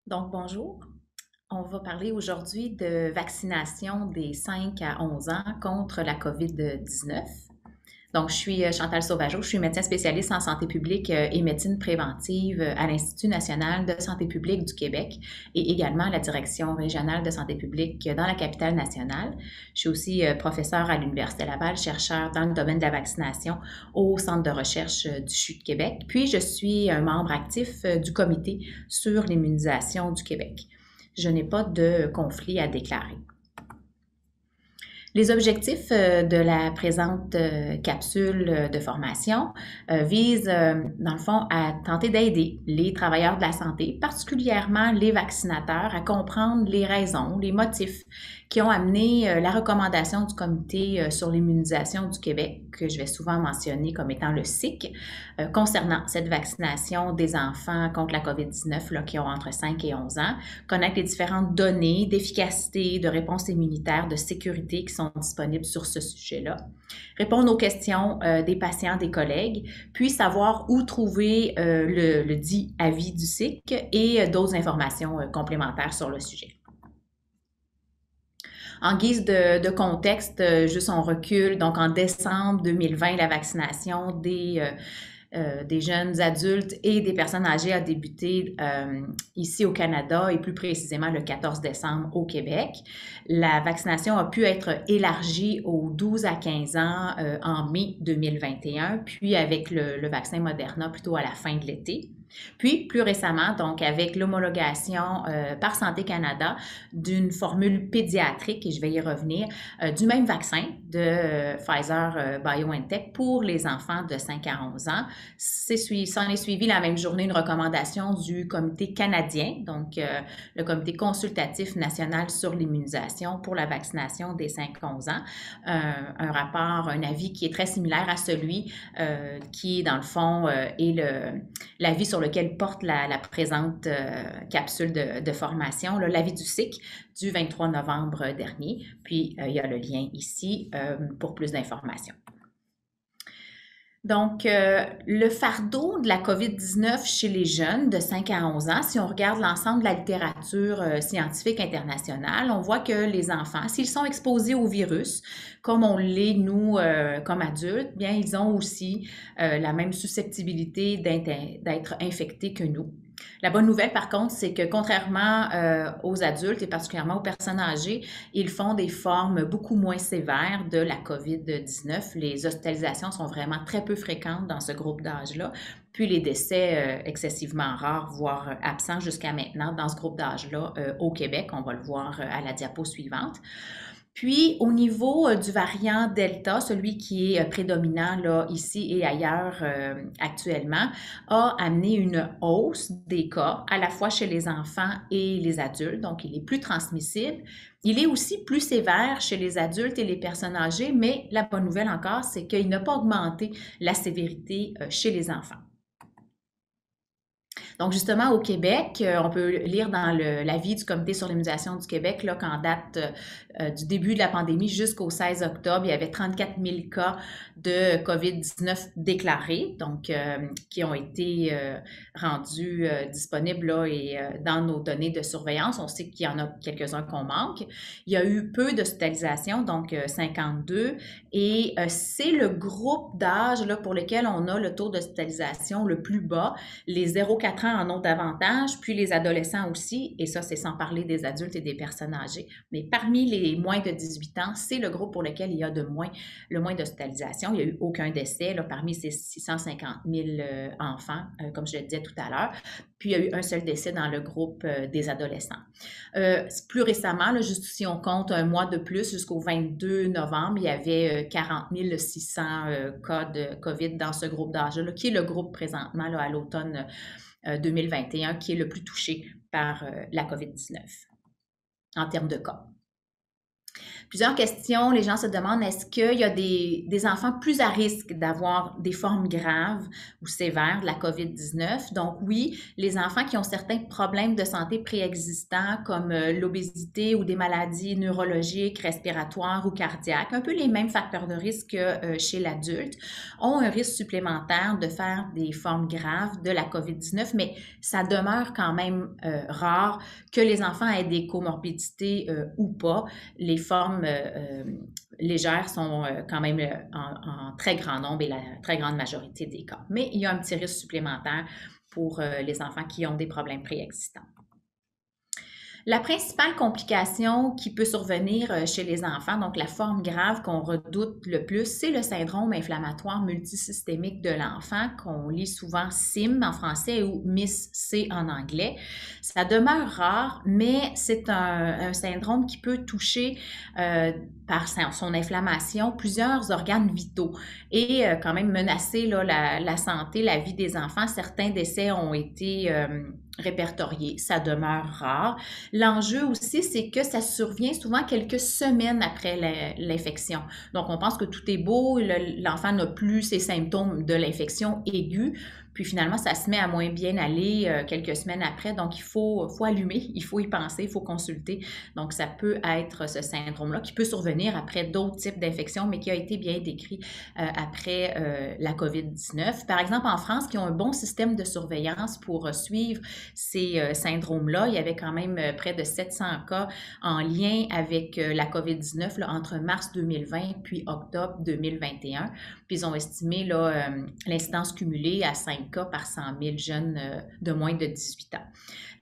Donc, bonjour. On va parler aujourd'hui de vaccination des 5 à 11 ans contre la COVID-19. Donc, je suis Chantal Sauvageau, je suis médecin spécialiste en santé publique et médecine préventive à l'Institut national de santé publique du Québec et également à la Direction régionale de santé publique dans la capitale nationale. Je suis aussi professeure à l'Université Laval, chercheur dans le domaine de la vaccination au Centre de recherche du CHU de Québec. Puis, je suis un membre actif du comité sur l'immunisation du Québec. Je n'ai pas de conflit à déclarer. Les objectifs de la présente capsule de formation visent, dans le fond, à tenter d'aider les travailleurs de la santé, particulièrement les vaccinateurs, à comprendre les raisons, les motifs qui ont amené la recommandation du Comité sur l'immunisation du Québec, que je vais souvent mentionner comme étant le SIC, concernant cette vaccination des enfants contre la COVID-19 là, qui ont entre 5 et 11 ans, connaître les différentes données d'efficacité, de réponse immunitaire, de sécurité qui sont disponibles sur ce sujet-là, répondre aux questions des patients, des collègues, puis savoir où trouver le dit avis du SIC et d'autres informations complémentaires sur le sujet. En guise de contexte, juste on recule, donc en décembre 2020, la vaccination des jeunes adultes et des personnes âgées a débuté ici au Canada et plus précisément le 14 décembre au Québec. La vaccination a pu être élargie aux 12 à 15 ans en mai 2021, puis avec le vaccin Moderna plutôt à la fin de l'été. Puis, plus récemment, donc avec l'homologation par Santé Canada d'une formule pédiatrique, et je vais y revenir, du même vaccin de Pfizer BioNTech pour les enfants de 5 à 11 ans. S'en est suivi la même journée une recommandation du Comité canadien, donc le Comité consultatif national sur l'immunisation pour la vaccination des 5-11 ans. Un rapport, un avis qui est très similaire à celui qui, dans le fond, est l'avis sur lequel porte la présente capsule de formation, l'avis du SIC du 23 novembre dernier. Puis, il y a le lien ici pour plus d'informations. Donc, le fardeau de la COVID-19 chez les jeunes de 5 à 11 ans, si on regarde l'ensemble de la littérature scientifique internationale, on voit que les enfants, s'ils sont exposés au virus, comme on l'est nous comme adultes, bien, ils ont aussi la même susceptibilité d'être infectés que nous. La bonne nouvelle, par contre, c'est que contrairement aux adultes et particulièrement aux personnes âgées, ils font des formes beaucoup moins sévères de la COVID-19. Les hospitalisations sont vraiment très peu fréquentes dans ce groupe d'âge-là, puis les décès excessivement rares, voire absents jusqu'à maintenant dans ce groupe d'âge-là au Québec. On va le voir à la diapo suivante. Puis, au niveau du variant Delta, celui qui est prédominant là, ici et ailleurs actuellement, a amené une hausse des cas, à la fois chez les enfants et les adultes. Donc, il est plus transmissible. Il est aussi plus sévère chez les adultes et les personnes âgées, mais la bonne nouvelle encore, c'est qu'il n'a pas augmenté la sévérité chez les enfants. Donc, justement, au Québec, on peut lire dans l'avis du Comité sur l'immunisation du Québec qu'en date du début de la pandémie jusqu'au 16 octobre, il y avait 34 000 cas de COVID-19 déclarés, donc qui ont été rendus disponibles là, et dans nos données de surveillance. On sait qu'il y en a quelques-uns qu'on manque. Il y a eu peu d'hospitalisations, donc 52, et c'est le groupe d'âge pour lequel on a le taux d'hospitalisation le plus bas. Les 0-4 ans en ont davantage, puis les adolescents aussi, et ça, c'est sans parler des adultes et des personnes âgées. Mais parmi les moins de 18 ans, c'est le groupe pour lequel il y a le moins d'hospitalisation. Il n'y a eu aucun décès parmi ces 650 000 enfants, comme je le disais tout à l'heure. Puis, il y a eu un seul décès dans le groupe des adolescents. Plus récemment, juste si on compte un mois de plus, jusqu'au 22 novembre, il y avait 40 600 cas de COVID dans ce groupe d'âge-là, qui est le groupe présentement à l'automne 2021 qui est le plus touché par la COVID-19 en termes de cas. Plusieurs questions. Les gens se demandent, est-ce qu'il y a des enfants plus à risque d'avoir des formes graves ou sévères de la COVID-19? Donc oui, les enfants qui ont certains problèmes de santé préexistants comme l'obésité ou des maladies neurologiques, respiratoires ou cardiaques, un peu les mêmes facteurs de risque que chez l'adulte, ont un risque supplémentaire de faire des formes graves de la COVID-19, mais ça demeure quand même rare que les enfants aient des comorbidités ou pas. Les formes légères sont quand même en très grand nombre et la très grande majorité des cas. Mais il y a un petit risque supplémentaire pour les enfants qui ont des problèmes préexistants. La principale complication qui peut survenir chez les enfants, donc la forme grave qu'on redoute le plus, c'est le syndrome inflammatoire multisystémique de l'enfant, qu'on lit souvent SIM en français ou MIS-C en anglais. Ça demeure rare, mais c'est un syndrome qui peut toucher par son inflammation plusieurs organes vitaux et quand même menacer là, la santé, la vie des enfants. Certains décès ont été répertoriés. Ça demeure rare. L'enjeu aussi, c'est que ça survient souvent quelques semaines après l'infection. Donc, on pense que tout est beau, l'enfant n'a plus ses symptômes de l'infection aiguë, puis finalement, ça se met à moins bien aller quelques semaines après. Donc, il faut allumer, il faut y penser, il faut consulter. Donc, ça peut être ce syndrome-là qui peut survenir après d'autres types d'infections, mais qui a été bien décrit après la COVID-19. Par exemple, en France, qui ont un bon système de surveillance pour suivre ces syndromes-là, il y avait quand même près de 700 cas en lien avec la COVID-19 là, entre mars 2020 puis octobre 2021. Puis ils ont estimé l'incidence cumulée à 5 cas par 100 000 jeunes de moins de 18 ans.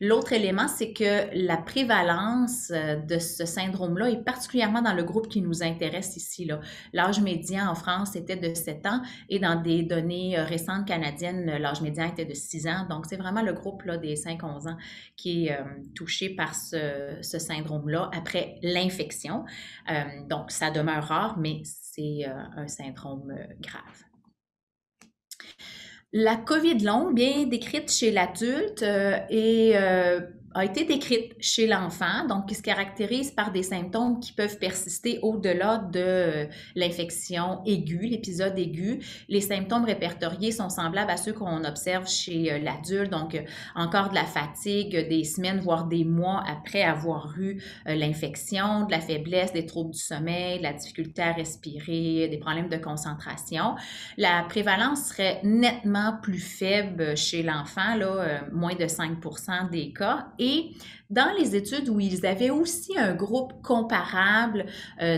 L'autre élément, c'est que la prévalence de ce syndrome-là est particulièrement dans le groupe qui nous intéresse ici. L'âge médian en France était de 7 ans et dans des données récentes canadiennes, l'âge médian était de 6 ans. Donc, c'est vraiment le groupe là, des 5-11 ans qui est touché par ce syndrome-là après l'infection. Donc, ça demeure rare, mais c'est un syndrome grave. La COVID longue, bien décrite chez l'adulte, a été décrite chez l'enfant, donc qui se caractérise par des symptômes qui peuvent persister au-delà de l'infection aiguë, l'épisode aigu. Les symptômes répertoriés sont semblables à ceux qu'on observe chez l'adulte, donc encore de la fatigue, des semaines, voire des mois après avoir eu l'infection, de la faiblesse, des troubles du sommeil, de la difficulté à respirer, des problèmes de concentration. La prévalence serait nettement plus faible chez l'enfant, moins de 5% des cas. Et dans les études où ils avaient aussi un groupe comparable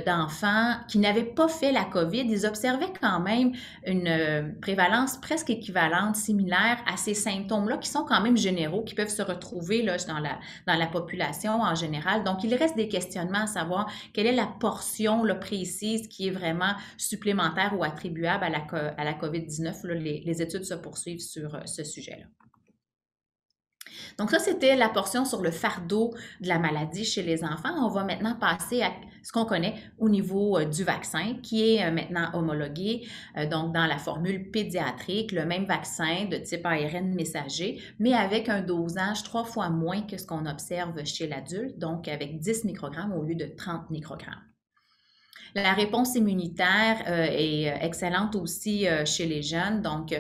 d'enfants qui n'avaient pas fait la COVID, ils observaient quand même une prévalence presque équivalente, similaire à ces symptômes-là qui sont quand même généraux, qui peuvent se retrouver dans la population en général. Donc, il reste des questionnements à savoir quelle est la portion précise qui est vraiment supplémentaire ou attribuable à la COVID-19. Les études se poursuivent sur ce sujet-là. Donc ça, c'était la portion sur le fardeau de la maladie chez les enfants. On va maintenant passer à ce qu'on connaît au niveau du vaccin, qui est maintenant homologué, donc dans la formule pédiatrique, le même vaccin de type ARN messager, mais avec un dosage 3 fois moins que ce qu'on observe chez l'adulte, donc avec 10 microgrammes au lieu de 30 microgrammes. La réponse immunitaire est excellente aussi chez les jeunes, donc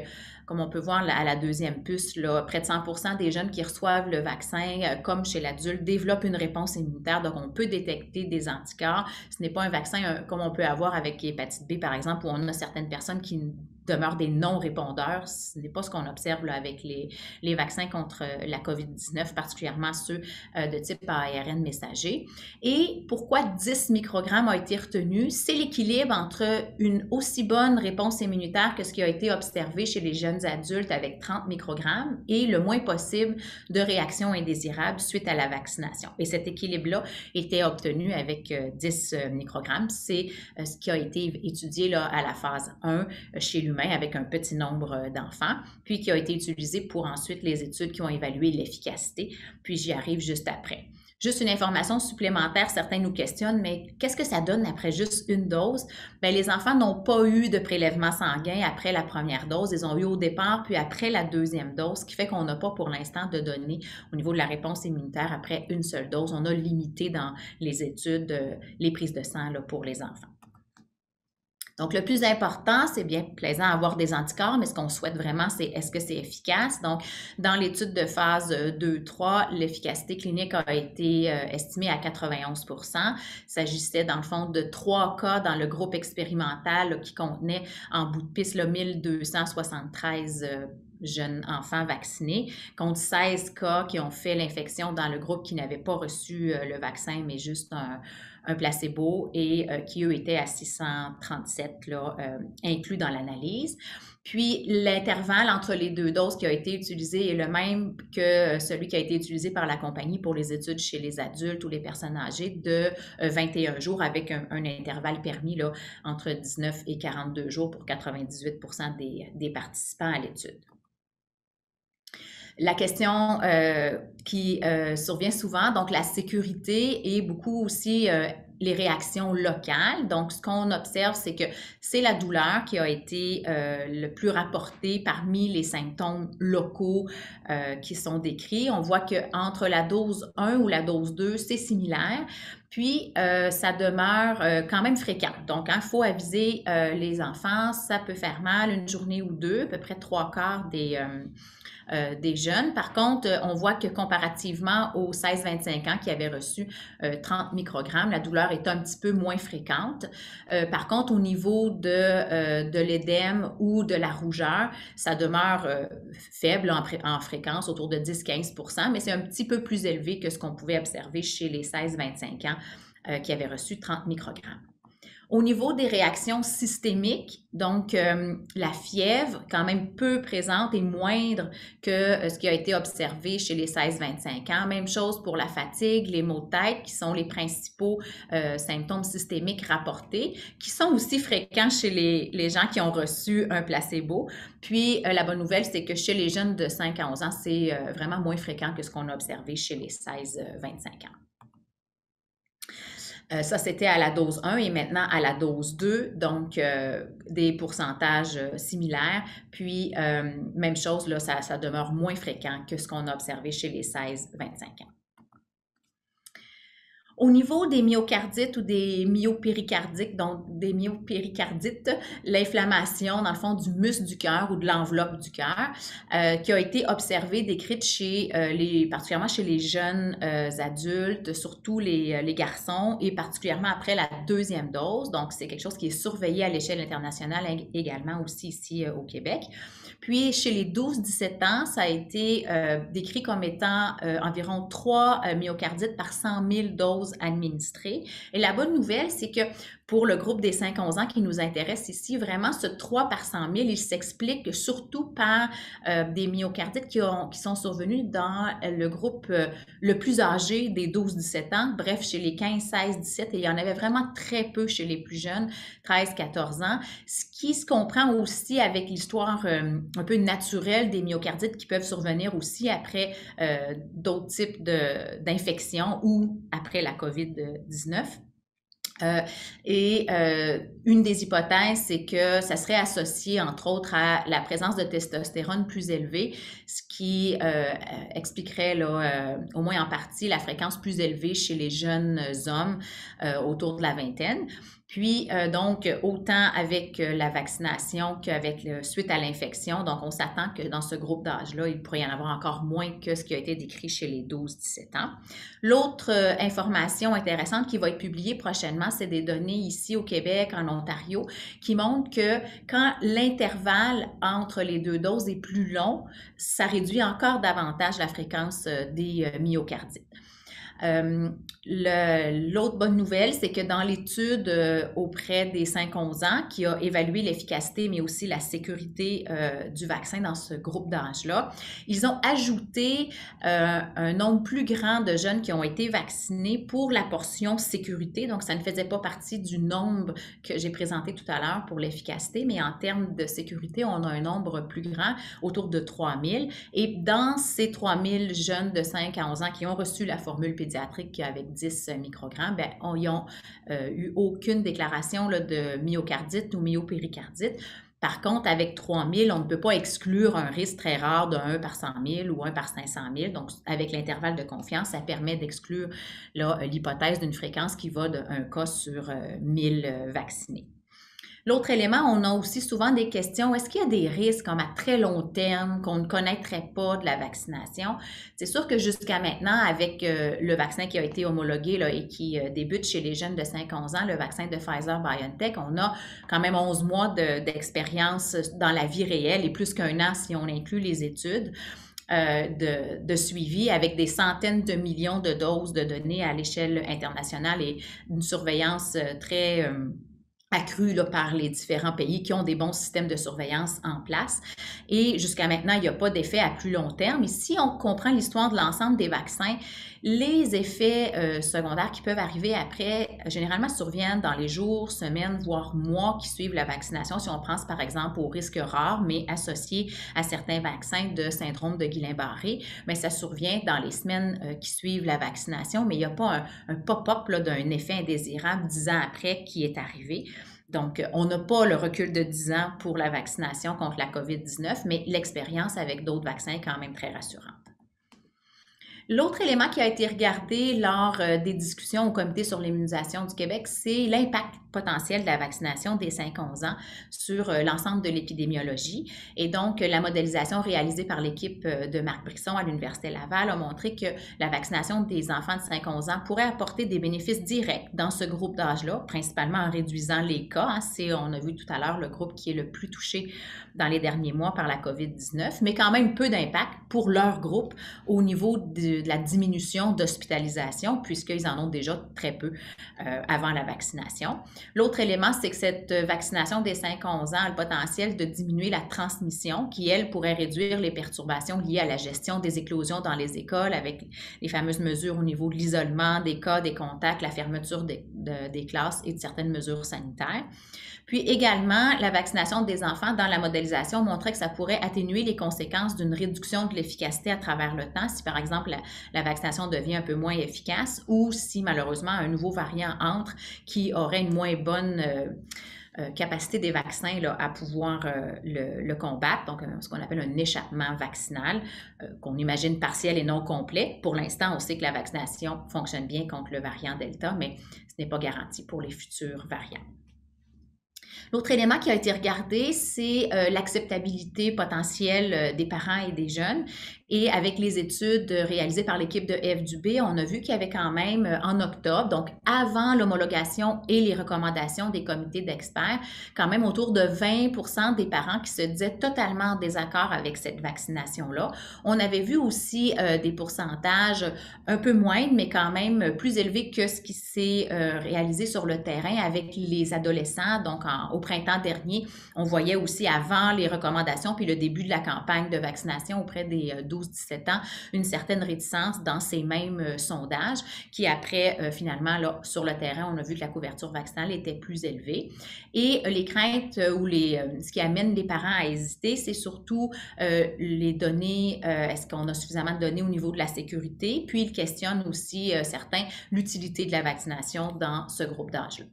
comme on peut voir à la deuxième puce, près de 100% des jeunes qui reçoivent le vaccin, comme chez l'adulte, développent une réponse immunitaire. Donc, on peut détecter des anticorps. Ce n'est pas un vaccin comme on peut avoir avec l'hépatite B, par exemple, où on a certaines personnes qui demeurent des non-répondeurs. Ce n'est pas ce qu'on observe avec les vaccins contre la COVID-19, particulièrement ceux de type ARN messager. Et pourquoi 10 microgrammes a été retenu? C'est l'équilibre entre une aussi bonne réponse immunitaire que ce qui a été observé chez les jeunes adultes avec 30 microgrammes et le moins possible de réactions indésirables suite à la vaccination. Et cet équilibre-là était obtenu avec 10 microgrammes. C'est ce qui a été étudié à la phase 1 chez l'humain avec un petit nombre d'enfants, puis qui a été utilisé pour ensuite les études qui ont évalué l'efficacité, puis j'y arrive juste après. Juste une information supplémentaire, certains nous questionnent, mais qu'est-ce que ça donne après juste une dose? Bien, les enfants n'ont pas eu de prélèvement sanguin après la première dose. Ils ont eu au départ, puis après la deuxième dose, ce qui fait qu'on n'a pas pour l'instant de données au niveau de la réponse immunitaire après une seule dose. On a limité dans les études les prises de sang là, pour les enfants. Donc, le plus important, c'est bien plaisant d'avoir des anticorps, mais ce qu'on souhaite vraiment, c'est est-ce que c'est efficace? Donc, dans l'étude de phase 2-3, l'efficacité clinique a été estimée à 91 %. Il s'agissait, dans le fond, de 3 cas dans le groupe expérimental là, qui contenait en bout de piste là, 1273 jeunes enfants vaccinés, contre 16 cas qui ont fait l'infection dans le groupe qui n'avait pas reçu le vaccin, mais juste un placebo et qui, eux, étaient à 637 là, inclus dans l'analyse. Puis, l'intervalle entre les deux doses qui a été utilisé est le même que celui qui a été utilisé par la compagnie pour les études chez les adultes ou les personnes âgées de 21 jours avec un intervalle permis là, entre 19 et 42 jours pour 98 % des participants à l'étude. La question qui survient souvent, donc la sécurité et beaucoup aussi les réactions locales. Donc, ce qu'on observe, c'est que c'est la douleur qui a été le plus rapportée parmi les symptômes locaux qui sont décrits. On voit qu'entre la dose 1 ou la dose 2, c'est similaire. Puis, ça demeure quand même fréquent. Donc, il faut aviser les enfants, ça peut faire mal une journée ou deux, à peu près 3/4 des jeunes. Par contre, on voit que comparativement aux 16-25 ans qui avaient reçu 30 microgrammes, la douleur est un petit peu moins fréquente. Par contre, au niveau de l'édème ou de la rougeur, ça demeure faible en fréquence, autour de 10-15 %, mais c'est un petit peu plus élevé que ce qu'on pouvait observer chez les 16-25 ans qui avaient reçu 30 microgrammes. Au niveau des réactions systémiques, donc la fièvre, quand même peu présente et moindre que ce qui a été observé chez les 16-25 ans. Même chose pour la fatigue, les maux de tête, qui sont les principaux symptômes systémiques rapportés, qui sont aussi fréquents chez les gens qui ont reçu un placebo. Puis, la bonne nouvelle, c'est que chez les jeunes de 5 à 11 ans, c'est vraiment moins fréquent que ce qu'on a observé chez les 16-25 ans. Ça, c'était à la dose 1 et maintenant à la dose 2, donc des pourcentages similaires. Puis, même chose, là, ça demeure moins fréquent que ce qu'on a observé chez les 16-25 ans. Au niveau des myocardites ou des myopéricardites, donc des myopéricardites, l'inflammation, dans le fond, du muscle du cœur ou de l'enveloppe du cœur, qui a été observée, décrite particulièrement chez les jeunes adultes, surtout les garçons, et particulièrement après la deuxième dose. Donc, c'est quelque chose qui est surveillé à l'échelle internationale également aussi ici au Québec. Puis, chez les 12-17 ans, ça a été décrit comme étant environ 3 myocardites par 100 000 doses administrées. Et la bonne nouvelle, c'est que pour le groupe des 5-11 ans qui nous intéresse ici, vraiment ce 3 par 100 000, il s'explique surtout par des myocardites qui sont survenus dans le groupe le plus âgé des 12-17 ans, bref, chez les 15-16-17, et il y en avait vraiment très peu chez les plus jeunes, 13-14 ans, ce qui se comprend aussi avec l'histoire un peu naturelle des myocardites qui peuvent survenir aussi après d'autres types d'infections ou après la COVID-19. Une des hypothèses, c'est que ça serait associé, entre autres, à la présence de testostérone plus élevée, ce qui expliquerait, là, au moins en partie, la fréquence plus élevée chez les jeunes hommes autour de la vingtaine. Puis, donc, autant avec la vaccination qu'avec suite à l'infection, donc on s'attend que dans ce groupe d'âge-là, il pourrait y en avoir encore moins que ce qui a été décrit chez les 12-17 ans. L'autre information intéressante qui va être publiée prochainement, c'est des données ici au Québec, en Ontario, qui montrent que quand l'intervalle entre les deux doses est plus long, ça réduit encore davantage la fréquence des myocardites. L'autre bonne nouvelle, c'est que dans l'étude auprès des 5-11 ans, qui a évalué l'efficacité, mais aussi la sécurité du vaccin dans ce groupe d'âge-là, ils ont ajouté un nombre plus grand de jeunes qui ont été vaccinés pour la portion sécurité. Donc, ça ne faisait pas partie du nombre que j'ai présenté tout à l'heure pour l'efficacité, mais en termes de sécurité, on a un nombre plus grand, autour de 3000. Et dans ces 3000 jeunes de 5 à 11 ans qui ont reçu la formule pédiatrique, pédiatrique avec 10 microgrammes, bien, ils n'ont eu aucune déclaration là, de myocardite ou myopéricardite. Par contre, avec 3000, on ne peut pas exclure un risque très rare de 1 par 100 000 ou 1 par 500 000. Donc, avec l'intervalle de confiance, ça permet d'exclure l'hypothèse d'une fréquence qui va de 1 cas sur 1000 vaccinés. L'autre élément, on a aussi souvent des questions, est-ce qu'il y a des risques comme à très long terme qu'on ne connaîtrait pas de la vaccination? C'est sûr que jusqu'à maintenant, avec le vaccin qui a été homologué là, et qui débute chez les jeunes de 5-11 ans, le vaccin de Pfizer-BioNTech, on a quand même 11 mois d'expérience dans la vie réelle et plus qu'un an si on inclut les études. De suivi avec des centaines de millions de doses de données à l'échelle internationale et une surveillance très accrue là, par les différents pays qui ont des bons systèmes de surveillance en place. Et jusqu'à maintenant, il n'y a pas d'effet à plus long terme. Et si on comprend l'histoire de l'ensemble des vaccins, les effets secondaires qui peuvent arriver après, généralement surviennent dans les jours, semaines, voire mois qui suivent la vaccination. Si on pense par exemple aux risques rares, mais associés à certains vaccins de syndrome de Guillain-Barré, mais ça survient dans les semaines qui suivent la vaccination, mais il n'y a pas un pop-up d'un effet indésirable 10 ans après qui est arrivé. Donc, on n'a pas le recul de 10 ans pour la vaccination contre la COVID-19, mais l'expérience avec d'autres vaccins est quand même très rassurante. L'autre élément qui a été regardé lors des discussions au Comité sur l'immunisation du Québec, c'est l'impact potentiel de la vaccination des 5-11 ans sur l'ensemble de l'épidémiologie. Et donc, la modélisation réalisée par l'équipe de Marc Brisson à l'Université Laval a montré que la vaccination des enfants de 5-11 ans pourrait apporter des bénéfices directs dans ce groupe d'âge-là, principalement en réduisant les cas. C'est, on a vu tout à l'heure, le groupe qui est le plus touché dans les derniers mois par la COVID-19, mais quand même peu d'impact pour leur groupe au niveau de la diminution d'hospitalisation, puisqu'ils en ont déjà très peu avant la vaccination. L'autre élément, c'est que cette vaccination des 5-11 ans a le potentiel de diminuer la transmission qui, elle, pourrait réduire les perturbations liées à la gestion des éclosions dans les écoles avec les fameuses mesures au niveau de l'isolement, des cas, des contacts, la fermeture des classes et de certaines mesures sanitaires. Puis également, la vaccination des enfants dans la modélisation montrait que ça pourrait atténuer les conséquences d'une réduction de l'efficacité à travers le temps si, par exemple, la vaccination devient un peu moins efficace ou si, malheureusement, un nouveau variant entre qui aurait une moins bonne capacité des vaccins là, à pouvoir le combattre, donc ce qu'on appelle un échappement vaccinal, qu'on imagine partiel et non complet. Pour l'instant, on sait que la vaccination fonctionne bien contre le variant Delta, mais ce n'est pas garanti pour les futurs variants. L'autre élément qui a été regardé, c'est l'acceptabilité potentielle des parents et des jeunes. Et avec les études réalisées par l'équipe de FDUB, on a vu qu'il y avait quand même en octobre, donc avant l'homologation et les recommandations des comités d'experts, quand même autour de 20% des parents qui se disaient totalement en désaccord avec cette vaccination-là. On avait vu aussi des pourcentages un peu moindres, mais quand même plus élevés que ce qui s'est réalisé sur le terrain avec les adolescents. Donc, au printemps dernier, on voyait aussi avant les recommandations puis le début de la campagne de vaccination auprès des 12-17 ans, une certaine réticence dans ces mêmes sondages qui après, finalement, là, sur le terrain, on a vu que la couverture vaccinale était plus élevée. Et les craintes ou ce qui amène les parents à hésiter, c'est surtout les données, est-ce qu'on a suffisamment de données au niveau de la sécurité? Puis, il questionne aussi, certains, l'utilité de la vaccination dans ce groupe d'âge-là.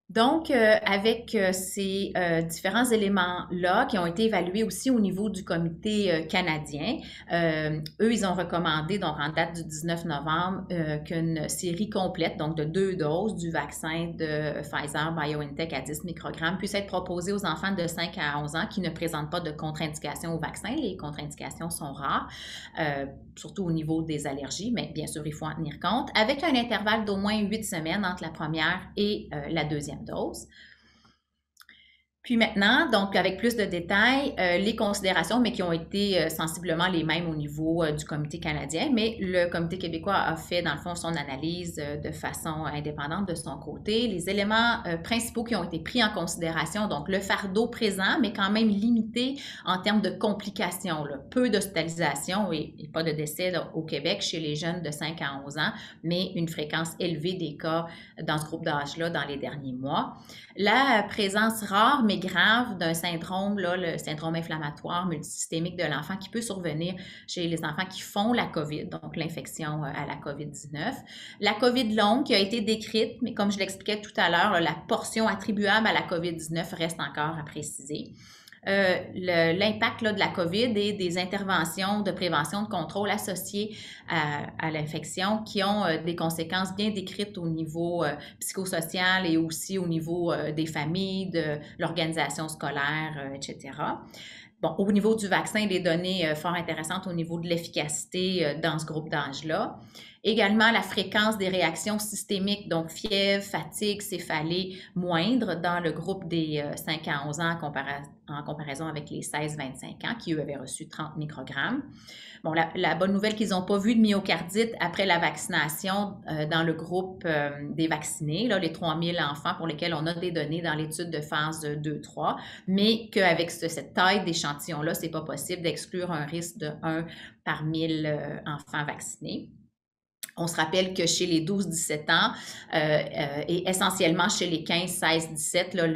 Donc, avec ces différents éléments-là qui ont été évalués aussi au niveau du comité canadien, eux, ils ont recommandé, donc en date du 19 novembre, qu'une série complète, donc de 2 doses du vaccin de Pfizer-BioNTech à 10 microgrammes puisse être proposée aux enfants de 5 à 11 ans qui ne présentent pas de contre-indication au vaccin. Les contre-indications sont rares, surtout au niveau des allergies, mais bien sûr, il faut en tenir compte, avec un intervalle d'au moins 8 semaines entre la première et la deuxième dose. Puis maintenant, donc avec plus de détails, les considérations, mais qui ont été sensiblement les mêmes au niveau du comité canadien, mais le comité québécois a fait dans le fond son analyse de façon indépendante de son côté. Les éléments principaux qui ont été pris en considération, donc le fardeau présent, mais quand même limité en termes de complications, là. Peu d'hospitalisation et pas de décès là, au Québec chez les jeunes de 5 à 11 ans, mais une fréquence élevée des cas dans ce groupe d'âge-là dans les derniers mois. La présence rare, mais grave d'un syndrome, là, le syndrome inflammatoire multisystémique de l'enfant qui peut survenir chez les enfants qui font la COVID, donc l'infection à la COVID-19. La COVID longue qui a été décrite, mais comme je l'expliquais tout à l'heure, la portion attribuable à la COVID-19 reste encore à préciser. L'impact de la COVID et des interventions de prévention de contrôle associées à l'infection qui ont des conséquences bien décrites au niveau psychosocial et aussi au niveau des familles, de l'organisation scolaire, etc. Bon, au niveau du vaccin, des données fort intéressantes au niveau de l'efficacité dans ce groupe d'âge-là. Également, la fréquence des réactions systémiques, donc fièvre, fatigue, céphalée, moindre dans le groupe des 5 à 11 ans en comparaison avec les 16-25 ans qui, eux, avaient reçu 30 microgrammes. Bon, la bonne nouvelle qu'ils n'ont pas vu de myocardite après la vaccination dans le groupe des vaccinés, là, les 3000 enfants pour lesquels on a des données dans l'étude de phase 2-3, mais qu'avec cette taille d'échantillon-là, ce n'est pas possible d'exclure un risque de 1 par 1000 enfants vaccinés. On se rappelle que chez les 12-17 ans et essentiellement chez les 15-16-17, là,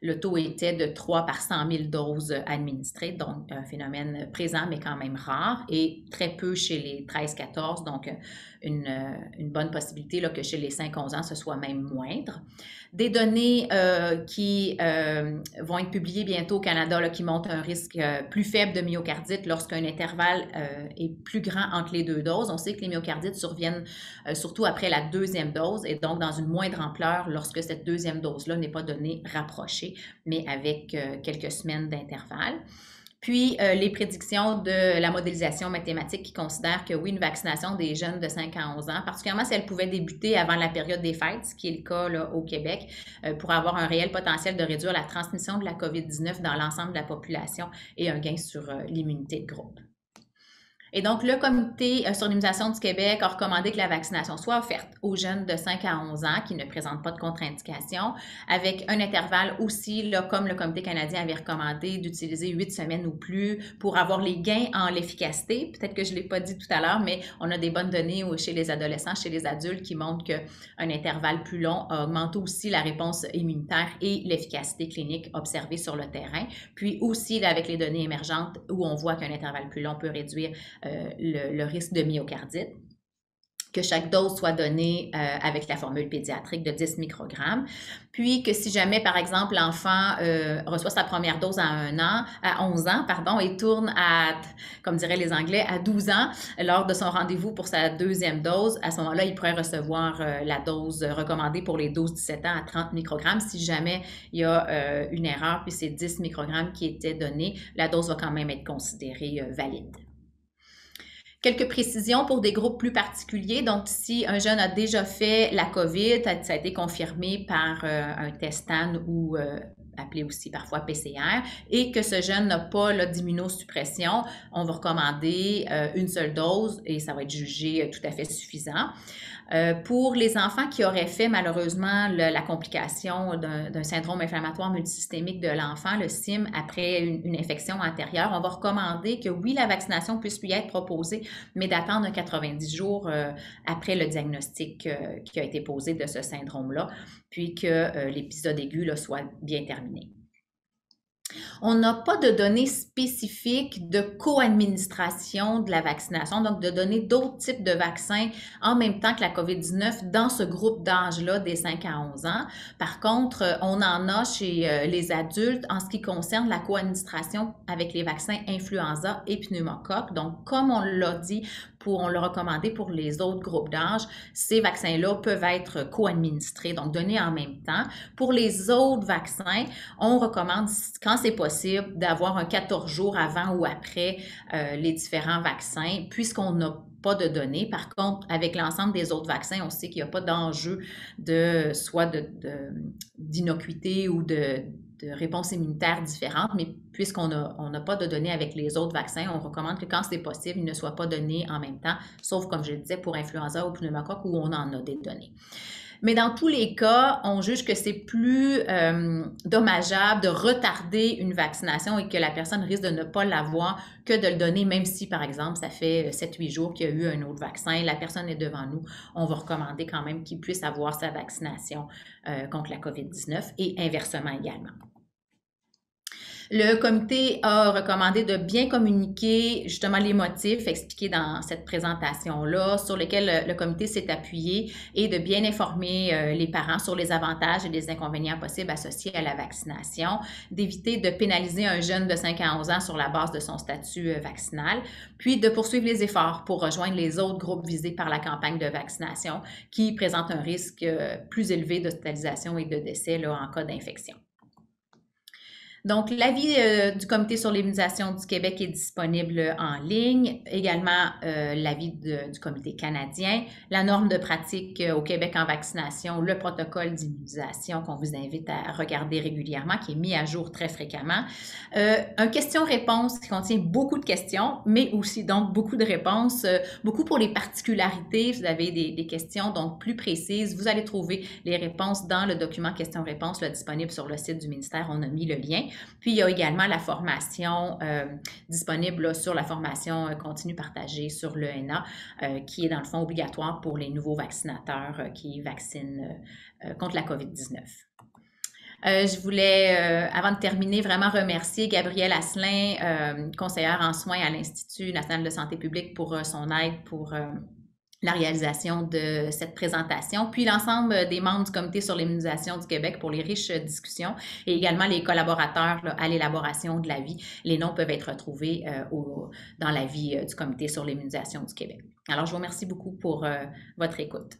le taux était de 3 par 100 000 doses administrées, donc un phénomène présent mais quand même rare, et très peu chez les 13-14, donc une bonne possibilité là, que chez les 5-11 ans, ce soit même moindre. Des données qui vont être publiées bientôt au Canada là, qui montrent un risque plus faible de myocardite lorsqu'un intervalle est plus grand entre les deux doses. On sait que les myocardites surviennent surtout après la deuxième dose et donc dans une moindre ampleur lorsque cette deuxième dose-là n'est pas donnée rapprochée, mais avec quelques semaines d'intervalle. Puis, les prédictions de la modélisation mathématique qui considèrent que oui, une vaccination des jeunes de 5 à 11 ans, particulièrement si elle pouvait débuter avant la période des fêtes, ce qui est le cas là, au Québec, pourrait avoir un réel potentiel de réduire la transmission de la COVID-19 dans l'ensemble de la population et un gain sur l'immunité de groupe. Et donc, le Comité sur l'immunisation du Québec a recommandé que la vaccination soit offerte aux jeunes de 5 à 11 ans qui ne présentent pas de contre-indication, avec un intervalle aussi, là, comme le Comité canadien avait recommandé, d'utiliser 8 semaines ou plus pour avoir les gains en l'efficacité. Peut-être que je ne l'ai pas dit tout à l'heure, mais on a des bonnes données chez les adolescents, chez les adultes qui montrent qu'un intervalle plus long augmente aussi la réponse immunitaire et l'efficacité clinique observée sur le terrain. Puis aussi, là, avec les données émergentes où on voit qu'un intervalle plus long peut réduire le risque de myocardite, que chaque dose soit donnée avec la formule pédiatrique de 10 microgrammes, puis que si jamais, par exemple, l'enfant reçoit sa première dose à 11 ans, et tourne à, comme diraient les Anglais, à 12 ans, lors de son rendez-vous pour sa deuxième dose, à ce moment-là, il pourrait recevoir la dose recommandée pour les 12-17 ans à 30 microgrammes. Si jamais il y a une erreur, puis c'est 10 microgrammes qui étaient donnés, la dose va quand même être considérée valide. Quelques précisions pour des groupes plus particuliers. Donc, si un jeune a déjà fait la COVID, ça a été confirmé par un testan ou appelé aussi parfois PCR, et que ce jeune n'a pas d'immunosuppression, on va recommander une seule dose et ça va être jugé tout à fait suffisant. Pour les enfants qui auraient fait malheureusement la complication d'un syndrome inflammatoire multisystémique de l'enfant, le SIM, après une infection antérieure, on va recommander que oui, la vaccination puisse lui être proposée, mais d'attendre 90 jours après le diagnostic qui a été posé de ce syndrome-là, puis que l'épisode aigu là, soit bien terminé. On n'a pas de données spécifiques de co-administration de la vaccination, donc de donner d'autres types de vaccins en même temps que la COVID-19 dans ce groupe d'âge-là des 5 à 11 ans. Par contre, on en a chez les adultes en ce qui concerne la co-administration avec les vaccins influenza et pneumocoque. Donc, comme on l'a dit, on l'a recommandé pour les autres groupes d'âge, ces vaccins-là peuvent être co-administrés, donc donnés en même temps. Pour les autres vaccins, on recommande, quand c'est possible, d'avoir un 14 jours avant ou après les différents vaccins, puisqu'on n'a pas de données. Par contre, avec l'ensemble des autres vaccins, on sait qu'il n'y a pas d'enjeu soit d'innocuité ou de réponses immunitaires différentes, mais puisqu'on n'a pas de données avec les autres vaccins, on recommande que quand c'est possible, ils ne soient pas donnés en même temps, sauf, comme je le disais, pour influenza ou pneumocoque, où on en a des données. Mais dans tous les cas, on juge que c'est plus dommageable de retarder une vaccination et que la personne risque de ne pas l'avoir que de le donner, même si, par exemple, ça fait 7-8 jours qu'il y a eu un autre vaccin, la personne est devant nous, on va recommander quand même qu'il puisse avoir sa vaccination contre la COVID-19 et inversement également. Le comité a recommandé de bien communiquer justement les motifs expliqués dans cette présentation-là, sur lesquels le comité s'est appuyé, et de bien informer les parents sur les avantages et les inconvénients possibles associés à la vaccination, d'éviter de pénaliser un jeune de 5 à 11 ans sur la base de son statut vaccinal, puis de poursuivre les efforts pour rejoindre les autres groupes visés par la campagne de vaccination qui présentent un risque plus élevé d'hospitalisation et de décès là, en cas d'infection. Donc, l'avis du Comité sur l'immunisation du Québec est disponible en ligne. Également, l'avis du Comité canadien, la norme de pratique au Québec en vaccination, le protocole d'immunisation qu'on vous invite à regarder régulièrement, qui est mis à jour très fréquemment. Un question-réponse qui contient beaucoup de questions, mais aussi donc beaucoup de réponses, beaucoup pour les particularités. Vous avez des questions donc plus précises. Vous allez trouver les réponses dans le document question-réponse disponible sur le site du ministère. On a mis le lien. Puis, il y a également la formation disponible là, sur la formation continue partagée sur l'ENA, qui est dans le fond obligatoire pour les nouveaux vaccinateurs qui vaccinent contre la COVID-19. Je voulais, avant de terminer, vraiment remercier Gabrielle Asselin, conseillère en soins à l'Institut national de santé publique, pour son aide pour la réalisation de cette présentation, puis l'ensemble des membres du Comité sur l'immunisation du Québec pour les riches discussions, et également les collaborateurs là, à l'élaboration de l'avis. Les noms peuvent être retrouvés dans l'avis du Comité sur l'immunisation du Québec. Alors, je vous remercie beaucoup pour votre écoute.